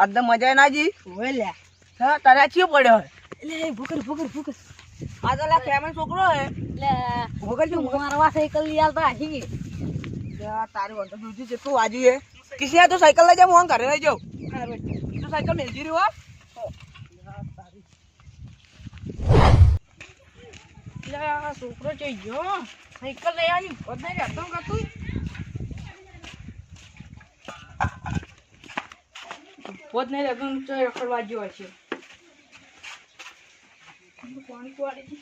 આજ તો મજા ના જી ઓલે હા તારે ચિયો પડ્યો એટલે ભૂકર આ તો લા કેમન છોકરો હે એટલે ભૂકર જો મારવા સાયકલ લઈ આલતા હજી તારી વંતો દૂધી જેટલું વાજી હે કિસિયા તો સાયકલ લઈ જા હું ઘરે લઈ જાઉં તો સાયકલ મેલજી રહ્યો એટલે આ છોકરો જઈ ગયો સાયકલ લઈ આવી વધારે હતો કાતું પોત નહીં રહેતો ચાય રખડવા જેવો છે પાણી પાડી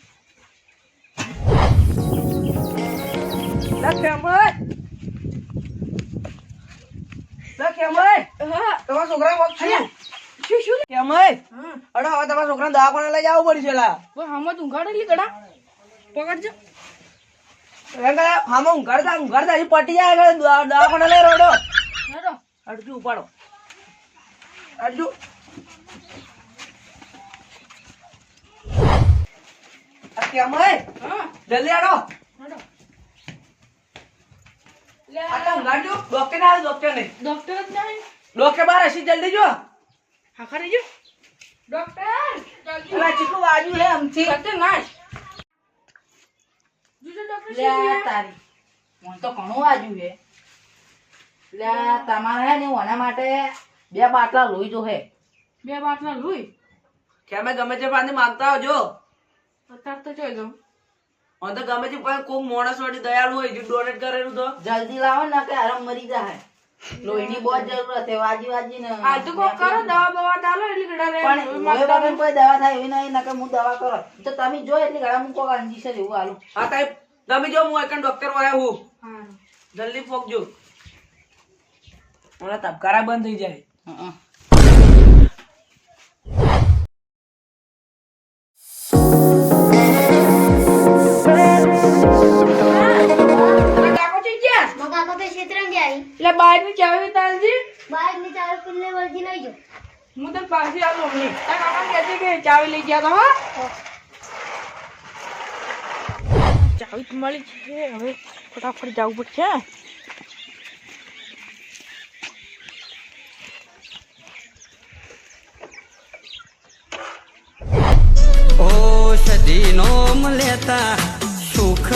લા કેમન હા તમારા છોકરા વોક છે શું કેમન હા અડો હવે તમારા છોકરાને દવાખાને લઈ જવું પડશે લા બસ હમત ઊંઘાડેલી ગડા પકડજો હામાં ઊંઘાડતા હજી પટી જાય દવાખાને લઈ રોડો હેડો અડજુ ઉપાડો અડજુ કેમન હા જલ્દી આડો હેડો આટલા ઊંઘાડજો ડોક્ટર ને આવે ડોક્ટર ને ડોક્ટર જ નહીં ડોક્ટર બાર હસી જલ્દી જો હા ખરી જો ડોક્ટર જલ્દી અલા ચીકુ વાજુ હે અમથી ડોક્ટર નાશ જીજો ડોક્ટર લે તારી મને તો ઘણું વાજ્યું છે લે તમારે હે ને ઓના માટે 2 બાટલા લોહી જો હે 2 બાટલા લોહી કેમે ગમે તે પાણી માંગતા આવજો અત્યારે તો જોઈ દઉં હું તો ગમે તે કોઈ કોક માણસ વાળી દયાળુ હોય જે ડોનેટ કરેલું તો જલ્દી લાવો ને કે આરામ મરી જાય લોહીની બહુ જરૂરત છે વાજી ને આ તો કોક કરો દવા બવા ચાલો એટલે ગડા રે પણ લોહી વગર કોઈ દવા થાય એવી નહીં નકે હું દવા કરો તો તમે જો એટલી ઘડા હું કોક ઇન્જેક્શન એવું આલું હા તાઈ તમે જો હું એકન ડોક્ટર વાયા હું હા જલ્દી પોકજો ઓલા તબકારા બંધ થઈ જાય કાકો છે ક્યાં મગા કપે ક્ષેત્રમ જાય એટલે બહાર ની ચાવી તાલજી બાઈક ની ચાવી પીલે વળગી લઈ જો હું તને પાસે આવું હમણી આ કાકા કહેતી કે ચાવી લઈ ગયા તો હા ચાવી તો મળી છે હવે ફટાફટ જવું પડશે ઔષધિ નોમ લેતા સુખ